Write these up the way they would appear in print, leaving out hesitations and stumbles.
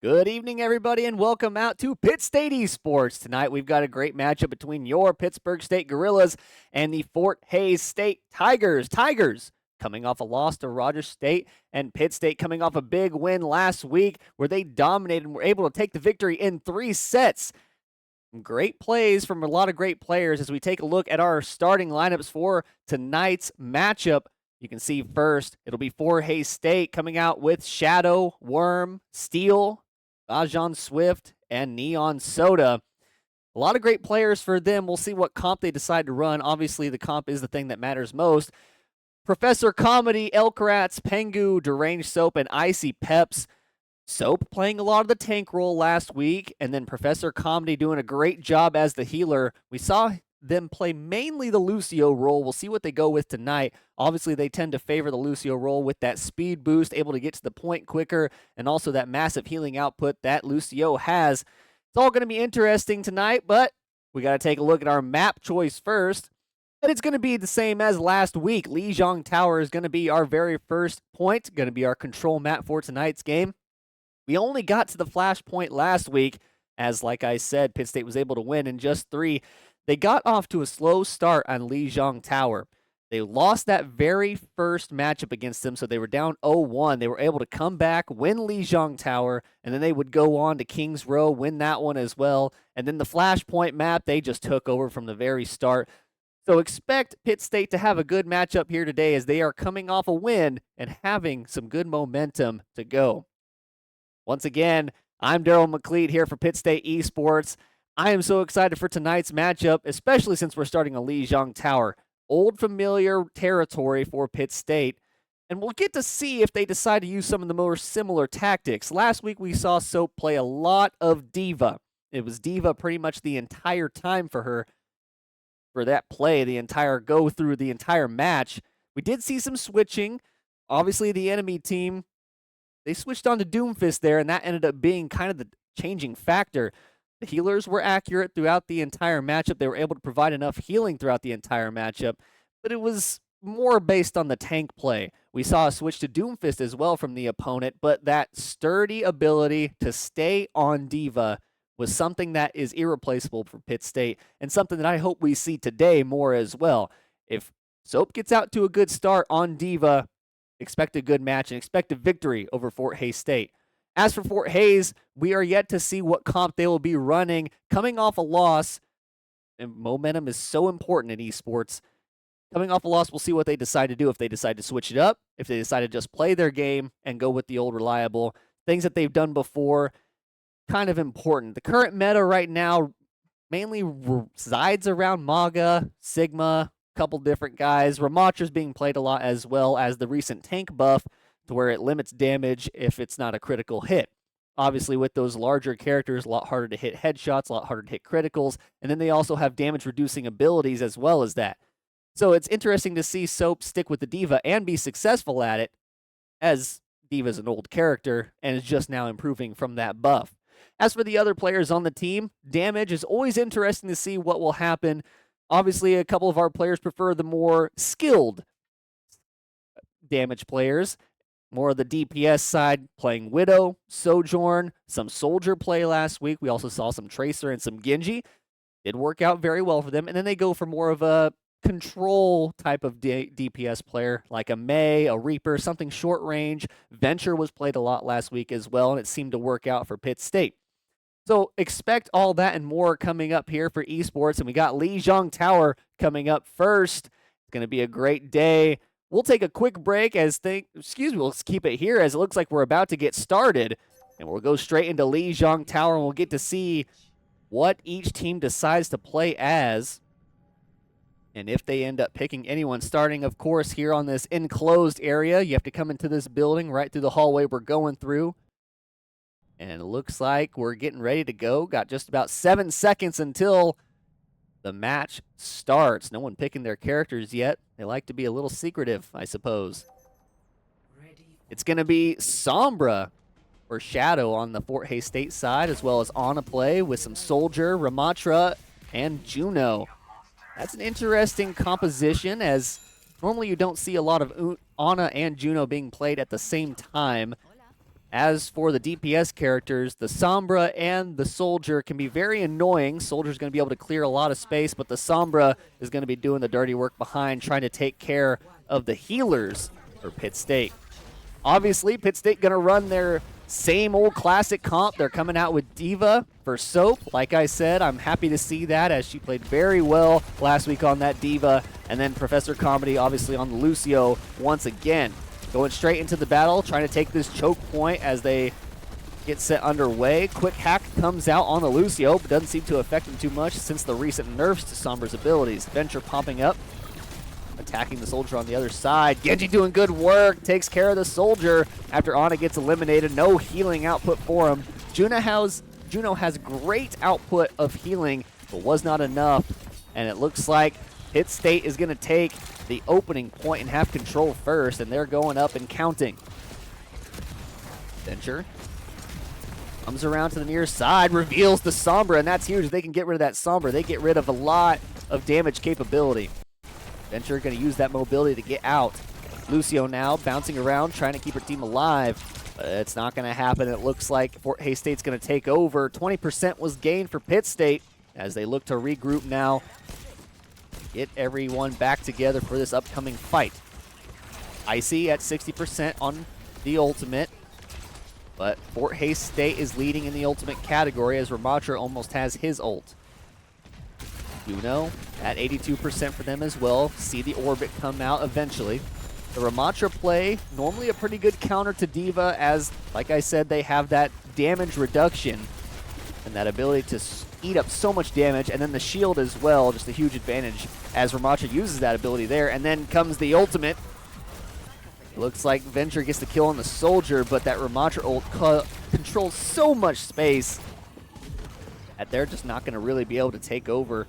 Good evening, everybody, and welcome out to Pitt State Esports. Tonight, we've got a great matchup between your Pittsburgh State Gorillas and the Fort Hays State Tigers. Tigers coming off a loss to Rogers State, and Pitt State coming off a big win last week where they dominated and were able to take the victory in 3 sets. Great plays from a lot of great players as we take a look at our starting lineups for tonight's matchup. You can see first, it'll be Fort Hays State coming out with Shadow, Worm, Steel, Ajon Swift, and Neon Soda. A lot of great players for them. We'll see what comp they decide to run. Obviously, the comp is the thing that matters most. Professor Comedy, Elkrats, Pengu, Deranged Soap, and Icy Peps. Soap playing a lot of the tank role last week, and then Professor Comedy doing a great job as the healer. We saw them play mainly the Lucio role. We'll see what they go with tonight. Obviously, they tend to favor the Lucio role with that speed boost, able to get to the point quicker, and also that massive healing output that Lucio has. It's all going to be interesting tonight, but we got to take a look at our map choice first. And it's going to be the same as last week. Lijiang Tower is going to be our very first point, going to be our control map for tonight's game. We only got to the flashpoint last week, as like I said, Pitt State was able to win in just 3. They got off to a slow start on Lijiang Tower. They lost that very first matchup against them, so they were down 0-1. They were able to come back, win Lijiang Tower, and then they would go on to Kings Row, win that one as well. And then the flashpoint map, they just took over from the very start. So expect Pitt State to have a good matchup here today as they are coming off a win and having some good momentum to go. Once again, I'm Daryl McLeod here for Pitt State Esports. I am so excited for tonight's matchup, especially since we're starting a Lijiang Tower. Old familiar territory for Pitt State, and we'll get to see if they decide to use some of the more similar tactics. Last week we saw Soap play a lot of Diva. It was Diva pretty much the entire time for her, for that play, the entire go through the entire match. We did see some switching. Obviously the enemy team, they switched on to Doomfist there, and that ended up being kind of the changing factor. The healers were accurate throughout the entire matchup. They were able to provide enough healing throughout the entire matchup, but it was more based on the tank play. We saw a switch to Doomfist as well from the opponent, but that sturdy ability to stay on Diva was something that is irreplaceable for Pitt State, and something that I hope we see today more as well. If Soap gets out to a good start on Diva, expect a good match and expect a victory over Fort Hays State. As for Fort Hays, we are yet to see what comp they will be running. Coming off a loss, and momentum is so important in esports. Coming off a loss, we'll see what they decide to do. If they decide to switch it up, if they decide to just play their game and go with the old reliable, things that they've done before, kind of important. The current meta right now mainly resides around Maga, Sigma, a couple different guys. Ramatra's being played a lot, as well as the recent tank buff, to where it limits damage if it's not a critical hit. Obviously, with those larger characters, a lot harder to hit headshots, a lot harder to hit criticals, and then they also have damage-reducing abilities as well as that. So it's interesting to see Soap stick with the Diva and be successful at it, as Diva's an old character and is just now improving from that buff. As for the other players on the team, damage is always interesting to see what will happen. Obviously, a couple of our players prefer the more skilled damage players. More of the DPS side, playing Widow, Sojourn, some Soldier play last week. We also saw some Tracer and some Genji. Did work out very well for them. And then they go for more of a control type of DPS player, like a Mei, a Reaper, something short range. Venture was played a lot last week as well, and it seemed to work out for Pitt State. So expect all that and more coming up here for esports. And we got Lijiang Tower coming up first. It's going to be a great day. We'll take a quick break let's keep it here as it looks like we're about to get started. And we'll go straight into Lijiang Tower and we'll get to see what each team decides to play as. And if they end up picking anyone starting, of course, here on this enclosed area, you have to come into this building right through the hallway we're going through. And it looks like we're getting ready to go. Got just about 7 seconds until the match starts. No one picking their characters yet. They like to be a little secretive, I suppose. It's going to be Sombra or Shadow on the Fort Hays State side, as well as Ana play with some Soldier, Ramatra, and Juno. That's an interesting composition, as normally you don't see a lot of Ana and Juno being played at the same time. As for the DPS characters, the Sombra and the Soldier can be very annoying. Soldier's going to be able to clear a lot of space, but the Sombra is going to be doing the dirty work behind, trying to take care of the healers for Pitt State. Obviously, Pitt State going to run their same old classic comp. They're coming out with Diva for Soap. Like I said, I'm happy to see that, as she played very well last week on that Diva. And then Professor Comedy, obviously, on the Lucio once again. Going straight into the battle, trying to take this choke point as they get set underway. Quick hack comes out on the Lucio, but doesn't seem to affect him too much since the recent nerfs to Sombra's abilities. Venture popping up, attacking the Soldier on the other side. Genji doing good work, takes care of the Soldier after Ana gets eliminated. No healing output for him. Juno has great output of healing, but was not enough. And it looks like Pitt State is going to take the opening point and have control first, and they're going up and counting. Venture comes around to the near side, reveals the Sombra, and that's huge. If they can get rid of that Sombra, they get rid of a lot of damage capability. Venture going to use that mobility to get out. Lucio now bouncing around, trying to keep her team alive. But it's not going to happen. It looks like Fort Hays State's going to take over. 20% was gained for Pitt State as they look to regroup now. Get everyone back together for this upcoming fight. Icy at 60% on the ultimate. But Fort Hays State is leading in the ultimate category as Ramatra almost has his ult. Juno at 82% for them as well. See the orbit come out eventually. The Ramatra play, normally a pretty good counter to Diva, as, like I said, they have that damage reduction and that ability to eat up so much damage, and then the shield as well, just a huge advantage as Ramatra uses that ability there. And then comes the ultimate. It looks like Venture gets the kill on the Soldier, but that Ramatra ult controls so much space that they're just not going to really be able to take over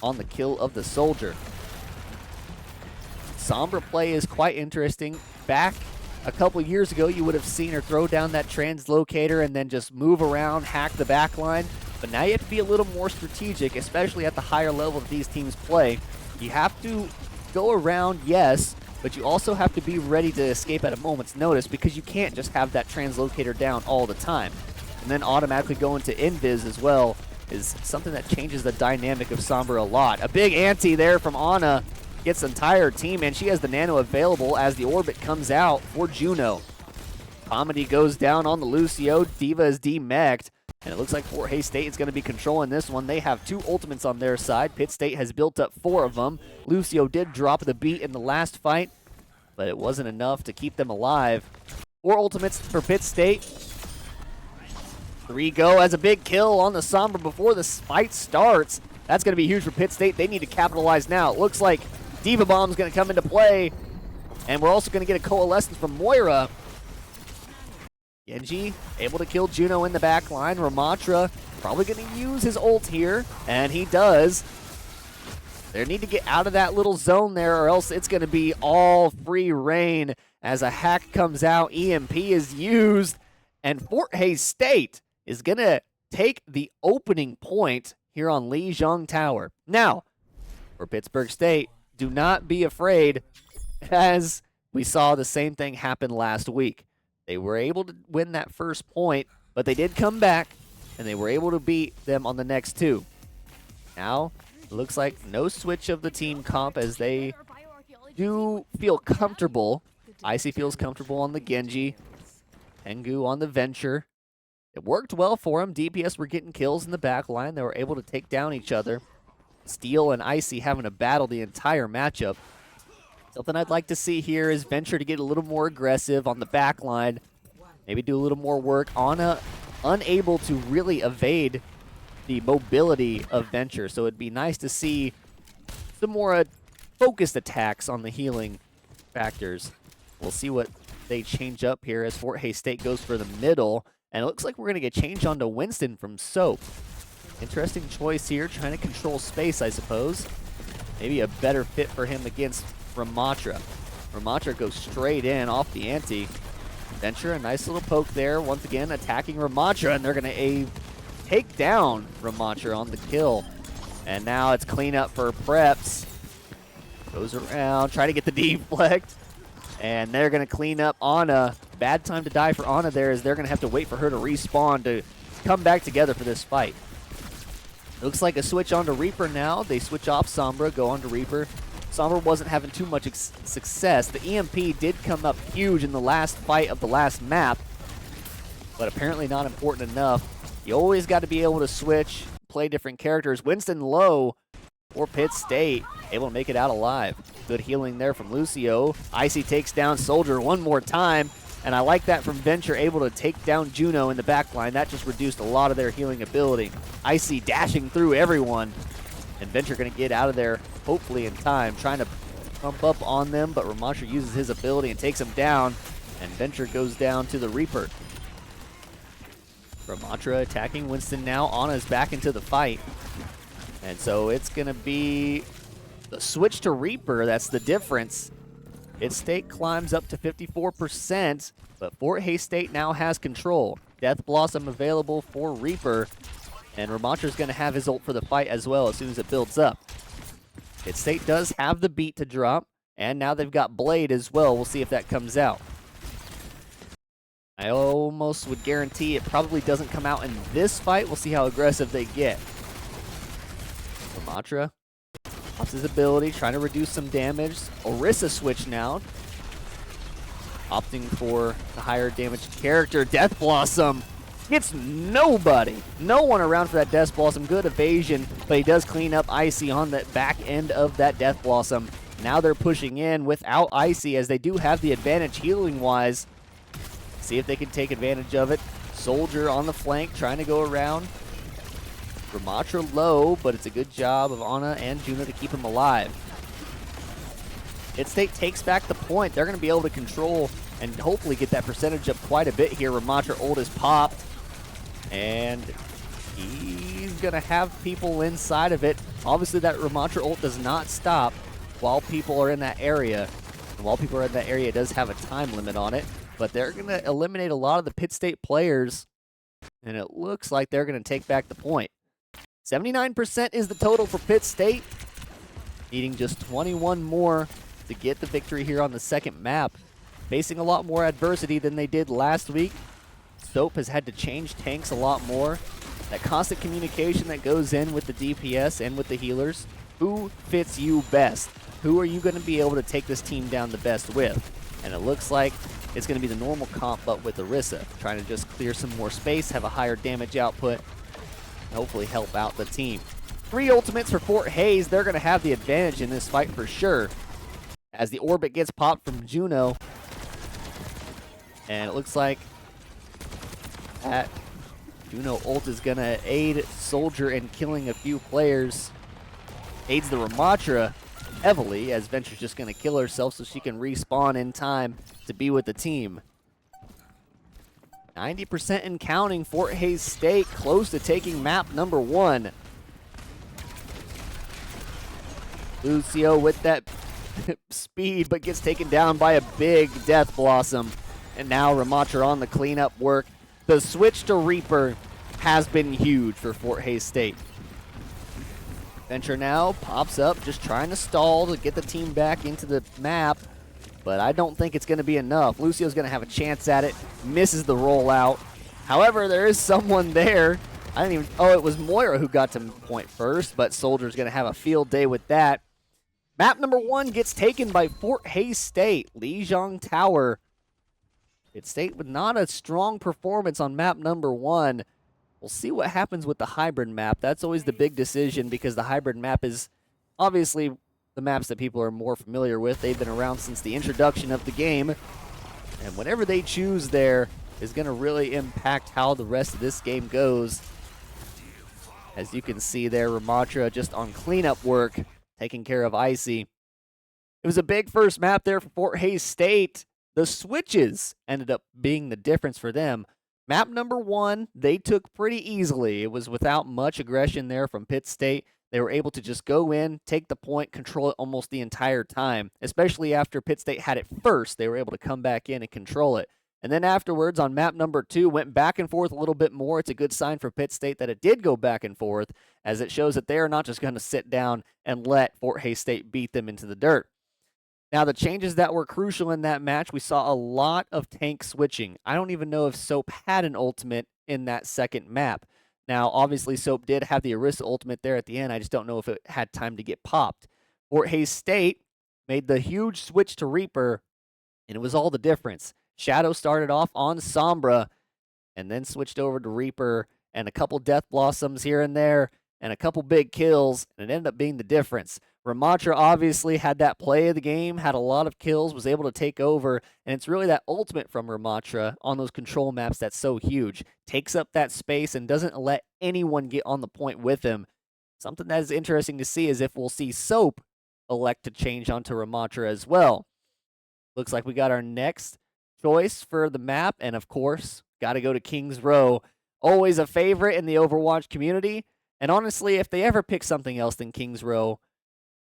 on the kill of the Soldier. Sombra play is quite interesting. Back a couple years ago, you would have seen her throw down that translocator and then just move around, hack the back line. But now you have to be a little more strategic, especially at the higher level that these teams play. You have to go around, yes, but you also have to be ready to escape at a moment's notice, because you can't just have that translocator down all the time. And then automatically go into invis as well is something that changes the dynamic of Sombra a lot. A big anti there from Ana gets the entire team, and she has the nano available as the orbit comes out for Juno. Comedy goes down on the Lucio. Diva is demeched, and it looks like Fort Hays State is going to be controlling this one. They have 2 ultimates on their side. Pitt State has built up 4 of them. Lucio did drop the beat in the last fight, but it wasn't enough to keep them alive. 4 ultimates for Pitt State. 3 go as a big kill on the Sombra before the fight starts. That's going to be huge for Pitt State. They need to capitalize now. It looks like Diva Bomb's going to come into play, and we're also going to get a coalescence from Moira. Genji able to kill Juno in the back line. Ramatra probably going to use his ult here, and he does. They need to get out of that little zone there, or else it's going to be all free reign as a hack comes out. EMP is used, and Fort Hays State is going to take the opening point here on Lijiang Tower. Now, for Pittsburgh State, do not be afraid, as we saw the same thing happen last week. They were able to win that first point, but they did come back, and they were able to beat them on the next 2. Now, it looks like no switch of the team comp, as they do feel comfortable. Icy feels comfortable on the Genji. Tengu on the Venture. It worked well for him. DPS were getting kills in the back line. They were able to take down each other. Steel and Icy having to battle the entire matchup. Something I'd like to see here is Venture to get a little more aggressive on the back line. Maybe do a little more work. Ana unable to really evade the mobility of Venture, so it'd be nice to see some more focused attacks on the healing factors. We'll see what they change up here as Fort Hays State goes for the middle, and it looks like we're going to get changed onto Winston from Soap. Interesting choice here, trying to control space, I suppose. Maybe a better fit for him against Ramatra. Ramatra goes straight in off the ante. Venture, a nice little poke there, once again attacking Ramatra, and they're going to take down Ramatra on the kill. And now it's cleanup for Preps. Goes around, try to get the deflect, and they're going to clean up Ana Bad time to die for Ana there, as they're going to have to wait for her to respawn to come back together for this fight. Looks like a switch onto Reaper now. They switch off Sombra, go onto Reaper. Sombra wasn't having too much success. The EMP did come up huge in the last fight of the last map, but apparently not important enough. You always got to be able to switch, play different characters. Winston low for Pitt State, able to make it out alive. Good healing there from Lucio. Icy takes down Soldier one more time, and I like that from Venture, able to take down Juno in the backline. That just reduced a lot of their healing ability. Icy dashing through everyone, and Venture going to get out of there hopefully in time, trying to pump up on them, but Ramasha uses his ability and takes him down, and Venture goes down to the Reaper. Ramatra attacking Winston now. Ana's back into the fight. And so it's going to be the switch to Reaper. That's the difference. Pitt State climbs up to 54%, but Fort Hays State now has control. Death Blossom available for Reaper, and Ramatra's going to have his ult for the fight as well as soon as it builds up. Pitt State does have the beat to drop, and now they've got Blade as well. We'll see if that comes out. I almost would guarantee it probably doesn't come out in this fight. We'll see how aggressive they get. Ramatra ups his ability, trying to reduce some damage. Orisa switch now, opting for the higher damage character. Death Blossom gets nobody. No one around for that Death Blossom. Good evasion, but he does clean up Icy on the back end of that Death Blossom. Now they're pushing in without Icy, as they do have the advantage healing-wise. See if they can take advantage of it. Soldier on the flank, trying to go around. Ramatra low, but it's a good job of Ana and Juno to keep him alive. Pitt State takes back the point. They're going to be able to control and hopefully get that percentage up quite a bit here. Ramatra ult is popped, and he's going to have people inside of it. Obviously, that Ramatra ult does not stop while people are in that area. And while people are in that area, it does have a time limit on it. But they're going to eliminate a lot of the Pitt State players, and it looks like they're going to take back the point. 79% is the total for Pitt State, needing just 21 more to get the victory here on the second map. Facing a lot more adversity than they did last week. Soap has had to change tanks a lot more. That constant communication that goes in with the DPS and with the healers. Who fits you best? Who are you going to be able to take this team down the best with? And it looks like it's going to be the normal comp, but with Orisa, trying to just clear some more space, have a higher damage output, and hopefully help out the team. 3 ultimates for Fort Hays. They're going to have the advantage in this fight for sure, as the orbit gets popped from Juno. And it looks like that Juno ult is going to aid Soldier in killing a few players. Aids the Ramatra heavily, as Venture's just going to kill herself so she can respawn in time to be with the team. 90% and counting. Fort Hays State close to taking map number 1. Lucio with that speed, but gets taken down by a big Death Blossom. And now Ramatra on the cleanup work. The switch to Reaper has been huge for Fort Hays State. Venture now pops up, just trying to stall to get the team back into the map, but I don't think it's going to be enough. Lucio's going to have a chance at it, misses the rollout. However, there is someone there. It was Moira who got to point first, but Soldier's going to have a field day with that. Map number 1 gets taken by Fort Hays State. Lijiang Tower. Pitt State with not a strong performance on map number 1. We'll see what happens with the hybrid map. That's always the big decision, because the hybrid map is obviously the maps that people are more familiar with. They've been around since the introduction of the game. And whatever they choose there is going to really impact how the rest of this game goes. As you can see there, Ramatra just on cleanup work, taking care of Icy. It was a big first map there for Fort Hays State. The switches ended up being the difference for them. Map number 1, they took pretty easily. It was without much aggression there from Pitt State. They were able to just go in, take the point, control it almost the entire time. Especially after Pitt State had it first, they were able to come back in and control it. And then afterwards, on map number 2, went back and forth a little bit more. It's a good sign for Pitt State that it did go back and forth, as it shows that they are not just going to sit down and let Fort Hays State beat them into the dirt. Now, the changes that were crucial in that match, we saw a lot of tank switching. I don't even know if Soap had an ultimate in that second map. Now, obviously, Soap did have the Orisa ultimate there at the end. I just don't know if it had time to get popped. Fort Hays State made the huge switch to Reaper, and it was all the difference. Shadow started off on Sombra and then switched over to Reaper, and a couple Death Blossoms here and there, and a couple big kills, and it ended up being the difference. Ramattra obviously had that play of the game, had a lot of kills, was able to take over, and it's really that ultimate from Ramattra on those control maps that's so huge. Takes up that space and doesn't let anyone get on the point with him. Something that is interesting to see is if we'll see Soap elect to change onto Ramattra as well. Looks like we got our next choice for the map, and of course, got to go to Kings Row. Always a favorite in the Overwatch community, and honestly, if they ever pick something else than Kings Row,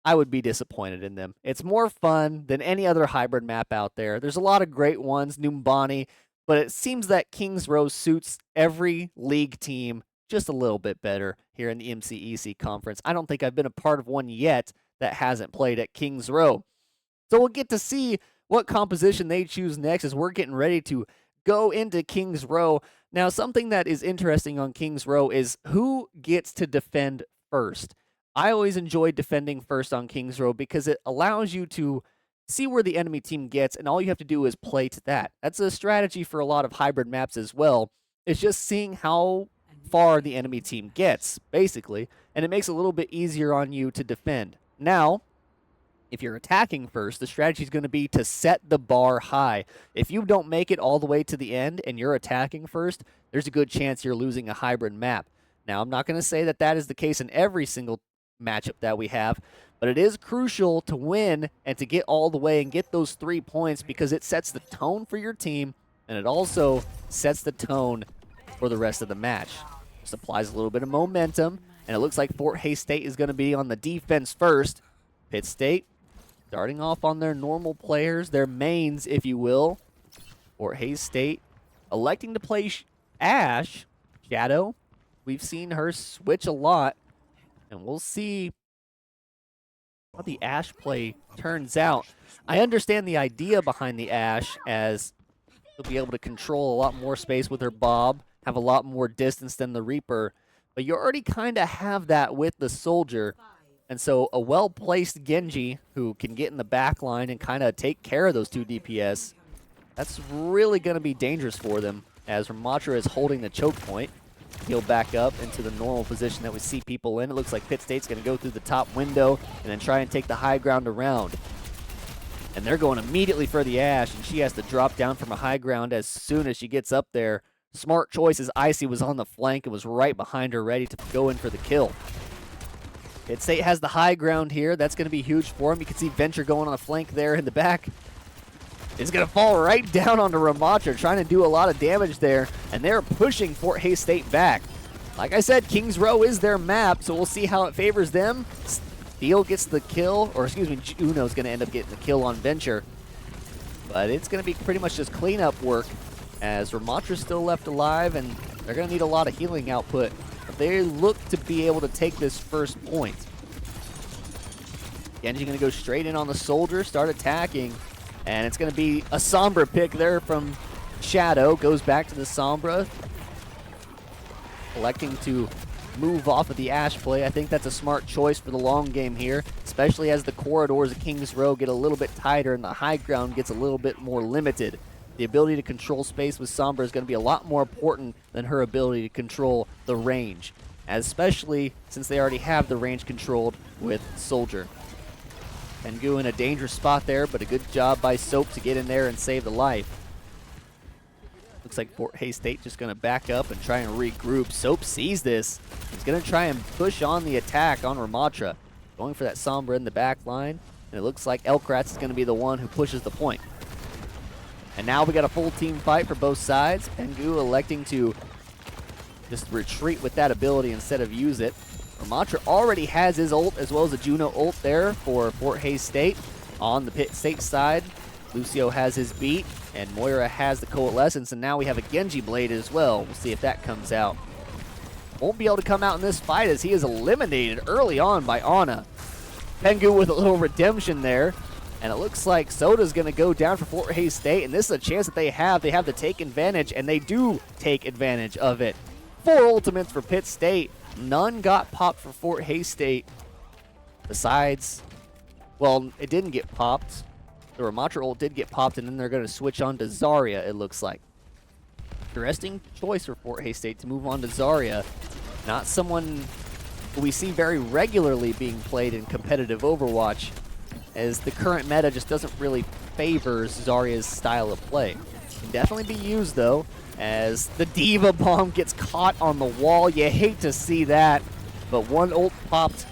I would be disappointed in them. It's more fun than any other hybrid map out there. There's a lot of great ones, Numbani, but it seems that Kings Row suits every league team just a little bit better here in the MCEC conference. I don't think I've been a part of one yet that hasn't played at Kings Row. So we'll get to see what composition they choose next as we're getting ready to go into Kings Row. Now, something that is interesting on Kings Row is who gets to defend first. I always enjoy defending first on Kings Row because it allows you to see where the enemy team gets, and all you have to do is play to that. That's a strategy for a lot of hybrid maps as well. It's just seeing how far the enemy team gets, basically, and it makes it a little bit easier on you to defend. Now, if you're attacking first, the strategy is going to be to set the bar high. If you don't make it all the way to the end and you're attacking first, there's a good chance you're losing a hybrid map. Now, I'm not going to say that that is the case in every single matchup that we have, but it is crucial to win and to get all the way and get those 3 points because it sets the tone for your team, and it also sets the tone for the rest of the match. This applies a little bit of momentum, and it looks like Fort Hays State is going to be on the defense first. Pitt State starting off on their normal players, their mains, if you will. Fort Hays State electing to play Ash, Shadow. We've seen her switch a lot, and we'll see how the Ash play turns out. I understand the idea behind the Ash, as she'll be able to control a lot more space with her Bob, have a lot more distance than the Reaper, but you already kind of have that with the Soldier. And so a well-placed Genji who can get in the back line and kind of take care of those 2 DPS, that's really going to be dangerous for them, as Ramattra is holding the choke point. He'll back up into the normal position that we see people in. It looks like Pitt State's going to go through the top window and then try and take the high ground around. And they're going immediately for the Ash, and she has to drop down from a high ground as soon as she gets up there. Smart choice, as Icy was on the flank and was right behind her, ready to go in for the kill. Pitt State has the high ground here. That's going to be huge for him. You can see Venture going on the flank there in the back. It's going to fall right down onto Ramattra, trying to do a lot of damage there, and they're pushing Fort Hays State back. Like I said, Kings Row is their map, so we'll see how it favors them. Steel gets the kill, or excuse me, Uno's going to end up getting the kill on Venture. But it's going to be pretty much just cleanup work, as Ramattra's still left alive, and they're going to need a lot of healing output. But they look to be able to take this first point. Genji going to go straight in on the Soldier, start attacking. And it's going to be a Sombra pick there from Shadow. Goes back to the Sombra. Electing to move off of the Ash play. I think that's a smart choice for the long game here, especially as the corridors of Kings Row get a little bit tighter and the high ground gets a little bit more limited. The ability to control space with Sombra is going to be a lot more important than her ability to control the range, especially since they already have the range controlled with Soldier. Tengu in a dangerous spot there, but a good job by Soap to get in there and save the life. Looks like Fort Hays State just going to back up and try and regroup. Soap sees this. He's going to try and push on the attack on Ramattra. Going for that Sombra in the back line, and it looks like Elkratz is going to be the one who pushes the point. And now we got a full team fight for both sides. Tengu electing to just retreat with that ability instead of use it. Ramattra already has his ult as well as a Juno ult there for Fort Hays State. On the Pitt State side, Lucio has his beat, and Moira has the Coalescence, and now we have a Genji Blade as well. We'll see if that comes out. Won't be able to come out in this fight as he is eliminated early on by Ana. Tengu with a little redemption there, And it looks like Soda's going to go down for Fort Hays State, and this is a chance that they have. They have to take advantage, and they do take advantage of it. 4 ultimates for Pitt State. None got popped for Fort Hays State. Besides, well, it didn't get popped. The Ramatra ult did get popped, and then they're going to switch on to Zarya, it looks like. Interesting choice for Fort Hays State to move on to Zarya. Not someone who we see very regularly being played in competitive Overwatch, as the current meta just doesn't really favor Zarya's style of play. Can definitely be used, though, as the Diva Bomb gets caught on the wall. You hate to see that, but one ult popped,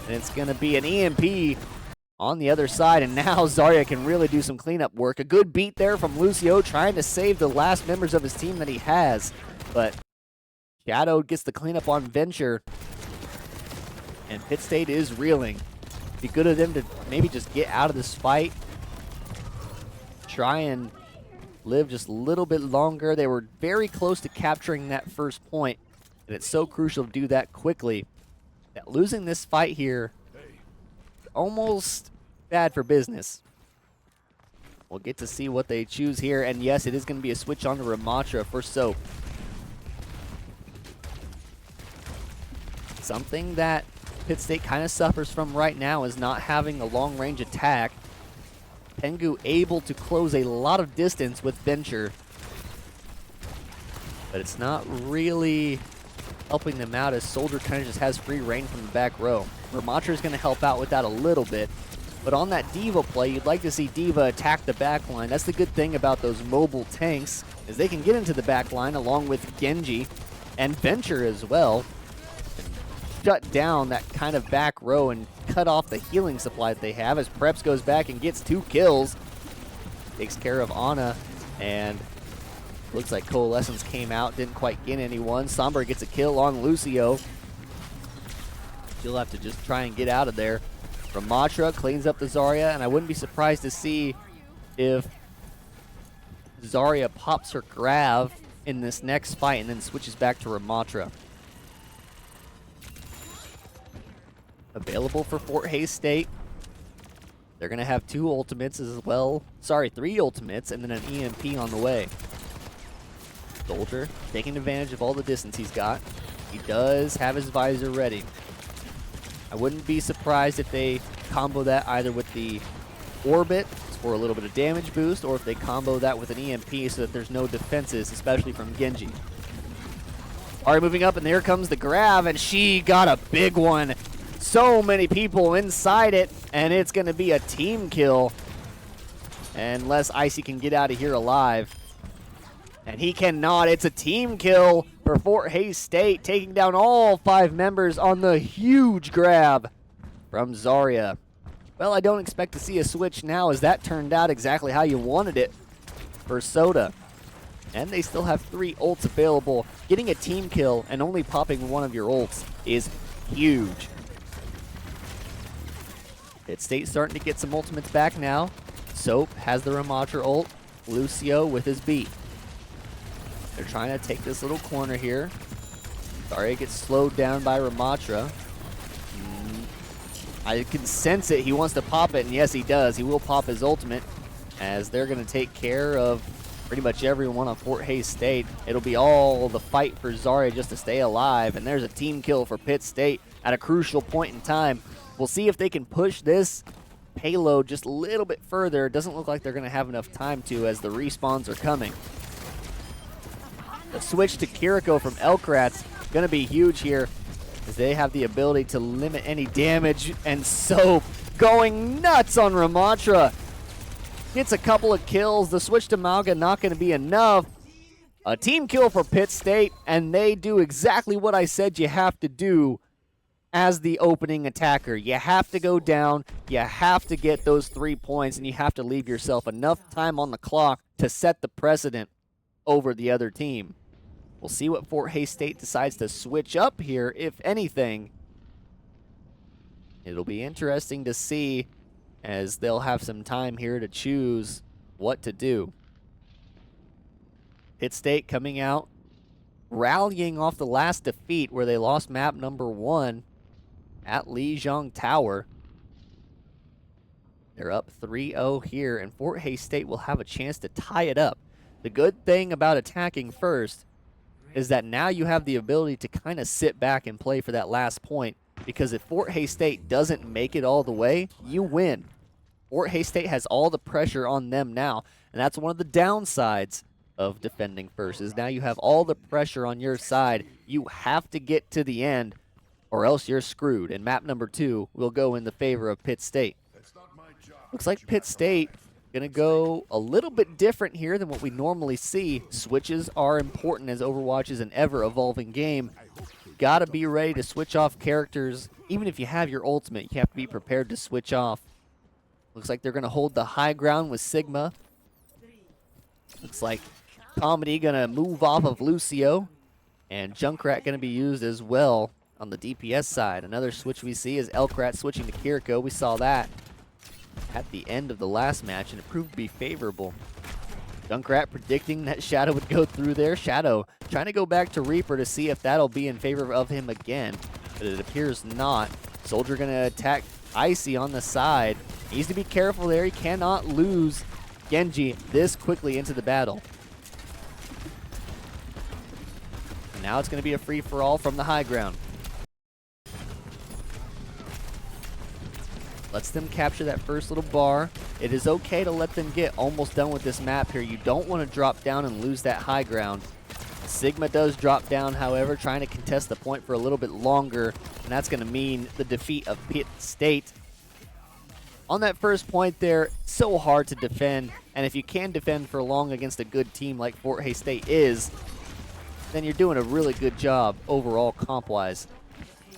and it's going to be an EMP on the other side, and now Zarya can really do some cleanup work. A good beat there from Lucio, trying to save the last members of his team that he has, but Shadow gets the cleanup on Venture, and Pitt State is reeling. Be good of them to maybe just get out of this fight. Try and live just a little bit longer. They were very close to capturing that first point, and it's so crucial to do that quickly that losing this fight here almost bad for business. We'll get to see what they choose here, and yes, it is going to be a switch on to Ramatra for Soap. Something that Pitt State kind of suffers from right now is not having a long-range attack. Pengu able to close a lot of distance with Venture, but it's not really helping them out, as Soldier kind of just has free reign from the back row. Ramatra is going to help out with that a little bit, but on that Diva play, you'd like to see Diva attack the back line. That's the good thing about those mobile tanks, is they can get into the back line along with Genji and Venture as well, shut down that kind of back row and cut off the healing supply that they have, as Preps goes back and gets 2 kills. Takes care of Ana, and looks like Coalescence came out, didn't quite get anyone. Sombra gets a kill on Lucio. She'll have to just try and get out of there. Ramatra cleans up the Zarya, and I wouldn't be surprised to see if Zarya pops her Grav in this next fight and then switches back to Ramatra. Available for Fort Hays State. They're going to have 2 ultimates as well. Sorry, 3 ultimates and then an EMP on the way. Soldier taking advantage of all the distance he's got. He does have his visor ready. I wouldn't be surprised if they combo that either with the Orbit for a little bit of damage boost, or if they combo that with an EMP so that there's no defenses, especially from Genji. All right, moving up, and there comes the Grav, and she got a big one. So many people inside it, and it's going to be a team kill unless Icy can get out of here alive. And he cannot. It's a team kill for Fort Hays State, taking down all 5 members on the huge grab from Zarya. Well, I don't expect to see a switch now, as that turned out exactly how you wanted it for Soda. And they still have 3 ults available. Getting a team kill and only popping one of your ults is huge. Pitt State starting to get some ultimates back now. Soap has the Ramatra ult. Lucio with his beat. They're trying to take this little corner here. Zarya gets slowed down by Ramatra. I can sense it. He wants to pop it, and yes, he does. He will pop his ultimate, as they're going to take care of pretty much everyone on Fort Hays State. It'll be all the fight for Zarya just to stay alive, and there's a team kill for Pitt State at a crucial point in time. We'll see if they can push this payload just a little bit further. It doesn't look like they're going to have enough time to, as the respawns are coming. The switch to Kiriko from Elkrat's going to be huge here, as they have the ability to limit any damage, and Soap going nuts on Ramatra. Gets a couple of kills. The switch to Malga not going to be enough. A team kill for Pitt State, and they do exactly what I said you have to do as the opening attacker. You have to go down, you have to get those 3 points, and you have to leave yourself enough time on the clock to set the precedent over the other team. We'll see what Fort Hays State decides to switch up here, if anything. It'll be interesting to see, as they'll have some time here to choose what to do. Pitt State coming out, rallying off the last defeat where they lost map number 1 at Lijiang Tower. They're up 3-0 here, and Fort Hays State will have a chance to tie it up. The good thing about attacking first is that now you have the ability to kind of sit back and play for that last point, because if Fort Hays State doesn't make it all the way, you win. Fort Hays State has all the pressure on them now, and that's one of the downsides of defending first, is now you have all the pressure on your side. You have to get to the end, or else you're screwed, and map number 2 will go in the favor of Pitt State. Looks like Pitt State gonna go a little bit different here than what we normally see. Switches are important, as Overwatch is an ever-evolving game. Gotta be ready to switch off characters. Even if you have your ultimate, you have to be prepared to switch off. Looks like they're gonna hold the high ground with Sigma. Looks like Comedy gonna move off of Lucio, and Junkrat gonna be used as well on the DPS side. Another switch we see is Elkrat switching to Kiriko. We saw that at the end of the last match, and it proved to be favorable. Junkrat predicting that Shadow would go through there. Shadow trying to go back to Reaper to see if that'll be in favor of him again, but it appears not. Soldier gonna attack Icy on the side. Needs to be careful there. He cannot lose Genji this quickly into the battle. And now it's gonna be a free-for-all from the high ground. Lets them capture that first little bar. It is okay to let them get almost done with this map here. You don't want to drop down and lose that high ground. Sigma does drop down, however, trying to contest the point for a little bit longer, and that's going to mean the defeat of Pitt State. On that first point there, so hard to defend, and if you can defend for long against a good team like Fort Hays State is, then you're doing a really good job overall comp-wise.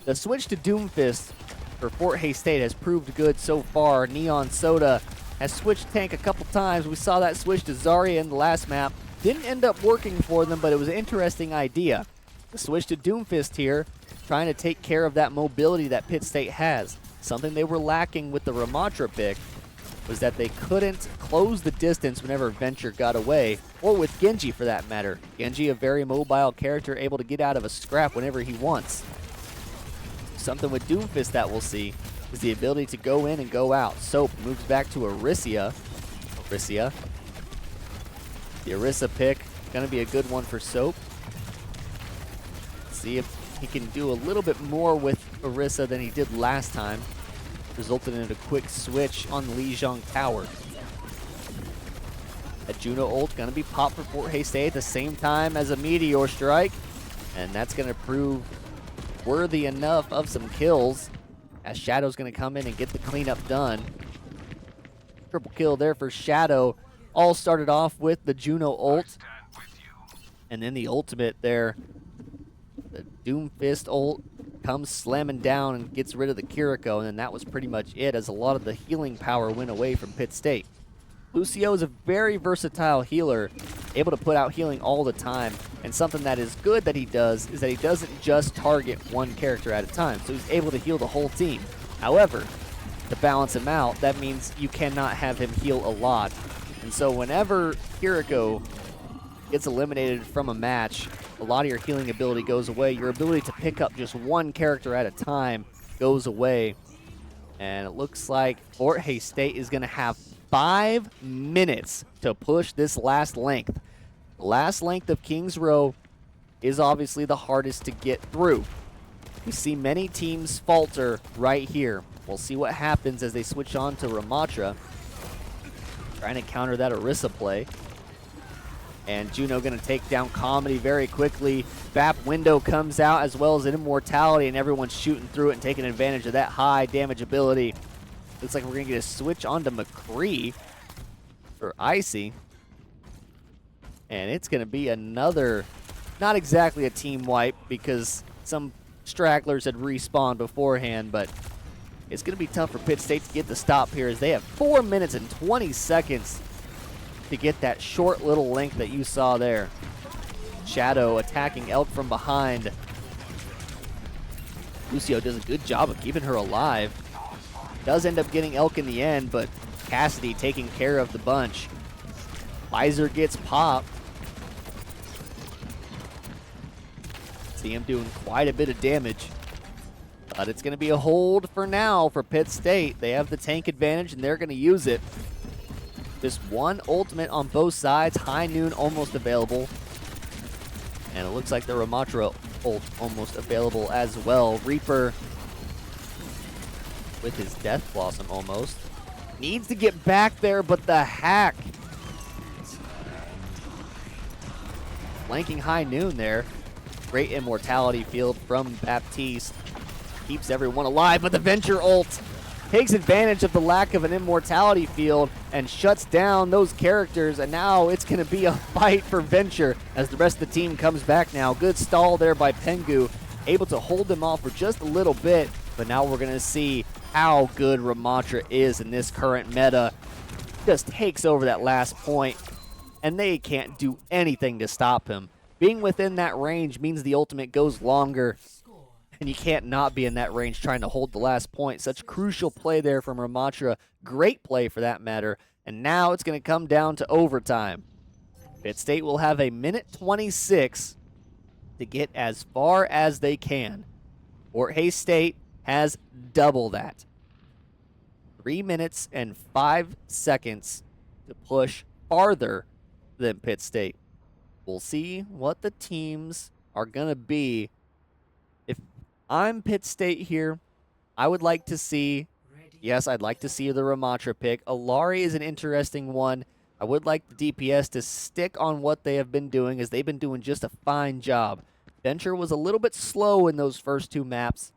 The switch to Doomfist for Fort Hays State has proved good so far. Neon Soda has switched tank a couple times. We saw that switch to Zarya in the last map. Didn't end up working for them, but it was an interesting idea. The switch to Doomfist here, trying to take care of that mobility that Pitt State has. Something they were lacking with the Ramatra pick was that they couldn't close the distance whenever Venture got away, or with Genji for that matter. Genji, a very mobile character, able to get out of a scrap whenever he wants. Something with Doomfist that we'll see is the ability to go in and go out. Soap moves back to Arisia. The Orisa pick, gonna be a good one for Soap. See if he can do a little bit more with Orisa than he did last time. Resulted in a quick switch on Lijiang Tower. A Juno ult gonna be popped for Fort Hays State at the same time as a Meteor Strike, and that's gonna prove worthy enough of some kills, as Shadow's going to come in and get the cleanup done. Triple kill there for Shadow. All started off with the Juno ult, and then the ultimate there. The Doomfist ult comes slamming down and gets rid of the Kiriko, and then that was pretty much it, as a lot of the healing power went away from Pitt State. Lucio is a very versatile healer, able to put out healing all the time, and something that is good that he does is that he doesn't just target one character at a time, so he's able to heal the whole team. However, to balance him out, that means you cannot have him heal a lot, and so whenever Kiriko gets eliminated from a match, a lot of your healing ability goes away. Your ability to pick up just one character at a time goes away, and it looks like Fort Hays State is going to have 5 minutes to push this last length. The last length of Kings Row is obviously the hardest to get through. We see many teams falter right here. We'll see what happens as they switch on to Ramatra, trying to counter that Orisa play. And Juno going to take down Comedy very quickly. Bap window comes out, as well as an Immortality, and everyone's shooting through it and taking advantage of that high damage ability. Looks like we're going to get a switch onto McCree for Icy. And it's going to be another, not exactly a team wipe, because some stragglers had respawned beforehand, but it's going to be tough for Pitt State to get the stop here, as they have 4 minutes and 20 seconds to get that short little length that you saw there. Shadow attacking Elk from behind. Lucio does a good job of keeping her alive. Does end up getting Elk in the end, but Cassidy taking care of the bunch. Visor gets popped. See him doing quite a bit of damage. But it's going to be a hold for now for Pitt State. They have the tank advantage, and they're going to use it. Just one ultimate on both sides. High Noon almost available. And it looks like the Ramattra ult almost available as well. Reaper with his Death Blossom almost. Needs to get back there, but the hack. Flanking High Noon there. Great immortality field from Baptiste. Keeps everyone alive, but the Venture ult takes advantage of the lack of an immortality field and shuts down those characters, and now it's going to be a fight for Venture as the rest of the team comes back now. Good stall there by Pengu, able to hold them off for just a little bit, but now we're going to see how good Ramattra is in this current meta. Just takes over that last point, and they can't do anything to stop him. Being within that range means the ultimate goes longer, and you can't not be in that range trying to hold the last point. Such crucial play there from Ramattra. Great play for that matter. And now it's going to come down to overtime. Pitt State will have a minute 26 to get as far as they can. Fort Hays State has double that. 3 minutes and 5 seconds to push farther than Pitt State. We'll see what the teams are going to be. If I'm Pitt State here, I would like to see, yes, I'd like to see the Ramattra pick. Alari is an interesting one. I would like the DPS to stick on what they have been doing, as they've been doing just a fine job. Venture was a little bit slow in those first 2 maps.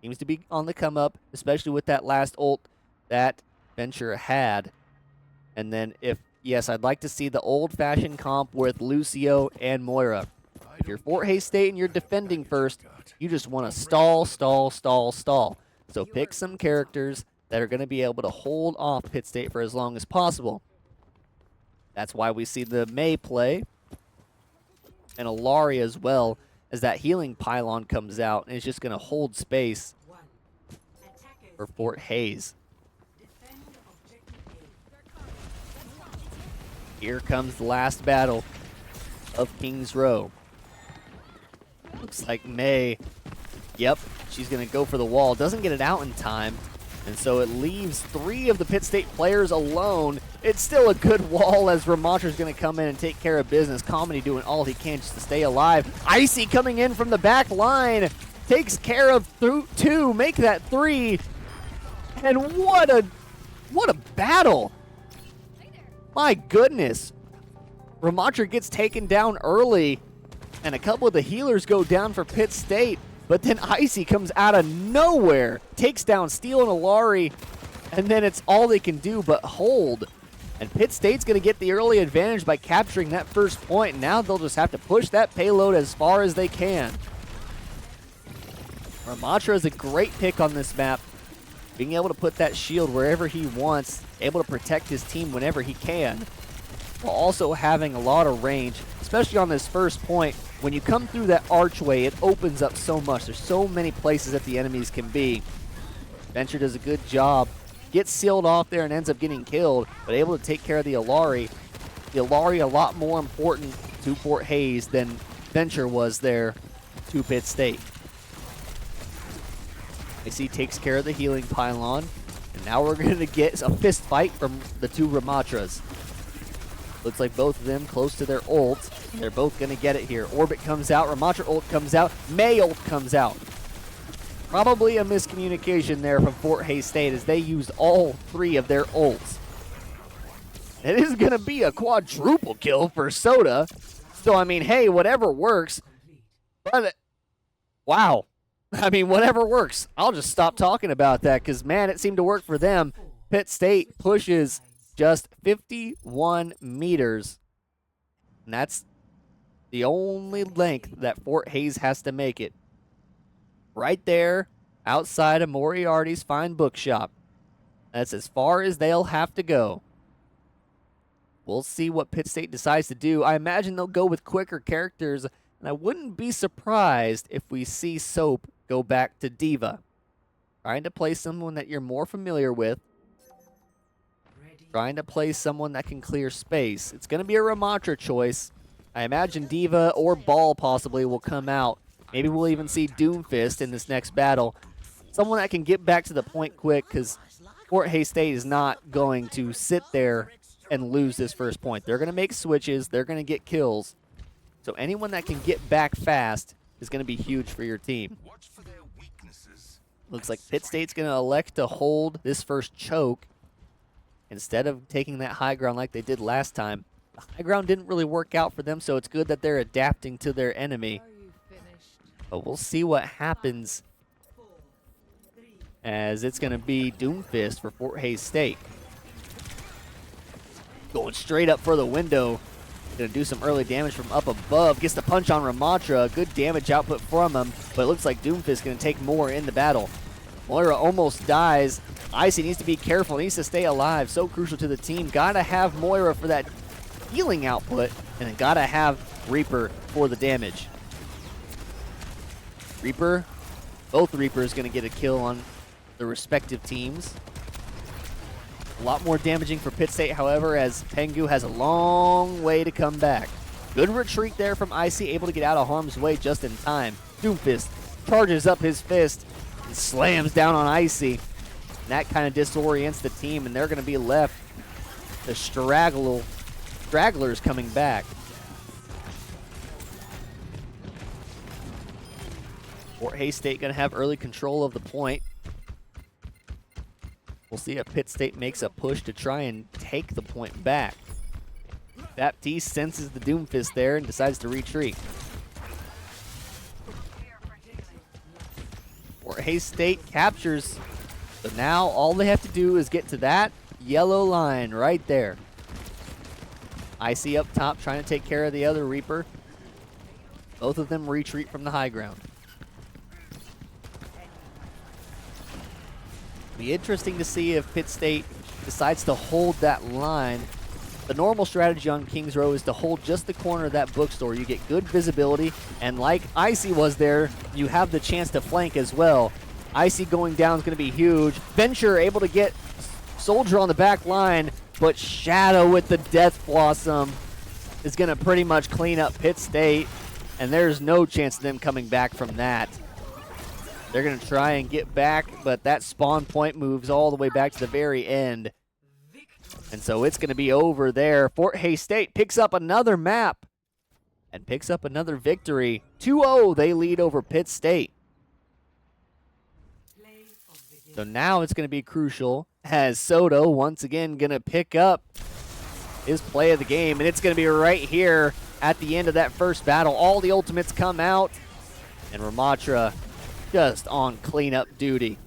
Seems to be on the come up, especially with that last ult that Venture had. And then yes, I'd like to see the old-fashioned comp with Lucio and Moira. If you're Fort Hays State and you're defending first, you just want to stall. So pick some characters that are going to be able to hold off Pitt State for as long as possible. That's why we see the Mei play, and Alari as well, as that healing pylon comes out, and it's just going to hold space for Fort Hays. Here comes the last battle of Kings Row. Looks like Mei, yep, she's going to go for the wall. Doesn't get it out in time, and so it leaves 3 of the Pitt State players alone. It's still a good wall as Ramattra's going to come in and take care of business. Comedy doing all he can just to stay alive. Icy coming in from the back line. Takes care of 2, make that 3. And what a battle. My goodness. Ramattra gets taken down early, and a couple of the healers go down for Pitt State, but then Icy comes out of nowhere, takes down Steel and Alari, and then it's all they can do but hold. And Pitt State's going to get the early advantage by capturing that first point. Now they'll just have to push that payload as far as they can. Ramattra is a great pick on this map, being able to put that shield wherever he wants, able to protect his team whenever he can, while also having a lot of range, especially on this first point. When you come through that archway, it opens up so much. There's so many places that the enemies can be. Venture does a good job, gets sealed off there and ends up getting killed, but able to take care of the Alari. The Alari a lot more important to Fort Hays than Venture was there to Pitt State. Icy takes care of the healing pylon, and now we're going to get a fist fight from the 2 Ramattras. Looks like both of them close to their ult. They're both going to get it here. Orbit comes out, Ramattra ult comes out, Mei ult comes out. Probably a miscommunication there from Fort Hays State, as they used all 3 of their ults. It is going to be a quadruple kill for Soda. So, I mean, hey, whatever works. But, wow. I mean, whatever works. I'll just stop talking about that because, man, it seemed to work for them. Pitt State pushes just 51 meters. And that's the only length that Fort Hays has to make it. Right there outside of Moriarty's fine bookshop. That's as far as they'll have to go. We'll see what Pitt State decides to do. I imagine they'll go with quicker characters, and I wouldn't be surprised if we see Soap go back to Diva. Trying to play someone that you're more familiar with. Trying to play someone that can clear space. It's going to be a Ramattra choice. I imagine Diva or Ball possibly will come out. Maybe we'll even see Doomfist in this next battle. someone that can get back to the point quick, because Fort Hays State is not going to sit there and lose this first point. They're going to make switches. They're going to get kills. So anyone that can get back fast is going to be huge for your team. Looks like Pitt State's going to elect to hold this first choke instead of taking that high ground like they did last time. The high ground didn't really work out for them, so it's good that they're adapting to their enemy. But we'll see what happens, as it's going to be Doomfist for Fort Hays State. Going straight up for the window. Going to do some early damage from up above. Gets the punch on Ramatra. Good damage output from him, but it looks like Doomfist going to take more in the battle. Moira almost dies. Icy needs to be careful. Needs to stay alive. So crucial to the team. Got to have Moira for that healing output, and then got to have Reaper for the damage. Reaper, both Reapers going to get a kill on the respective teams. A lot more damaging for Pitt State, however, as Pengu has a long way to come back. Good retreat there from Icy, able to get out of harm's way just in time. Doomfist charges up his fist and slams down on Icy. And that kind of disorients the team, and they're going to be left the stragglers coming back. Fort Hays State going to have early control of the point. We'll see if Pitt State makes a push to try and take the point back. Baptiste senses the Doomfist there and decides to retreat. Fort Hays State captures. So now all they have to do is get to that yellow line right there. Icy up top trying to take care of the other Reaper. Both of them retreat from the high ground. Be interesting to see if Pitt State decides to hold that line. The normal strategy on Kings Row is to hold just the corner of that bookstore. You get good visibility, and like Icy was there, you have the chance to flank as well. Icy going down is going to be huge. Venture able to get Soldier on the back line, but Shadow with the Death Blossom is going to pretty much clean up Pitt State, and there's no chance of them coming back from that. They're going to try and get back, but that spawn point moves all the way back to the very end. And so it's going to be over there. Fort Hays State picks up another map and picks up another victory. 2-0, they lead over Pitt State. So now it's going to be crucial, as Soto once again going to pick up his play of the game, and it's going to be right here at the end of that first battle. All the ultimates come out, and Ramatra just on cleanup duty.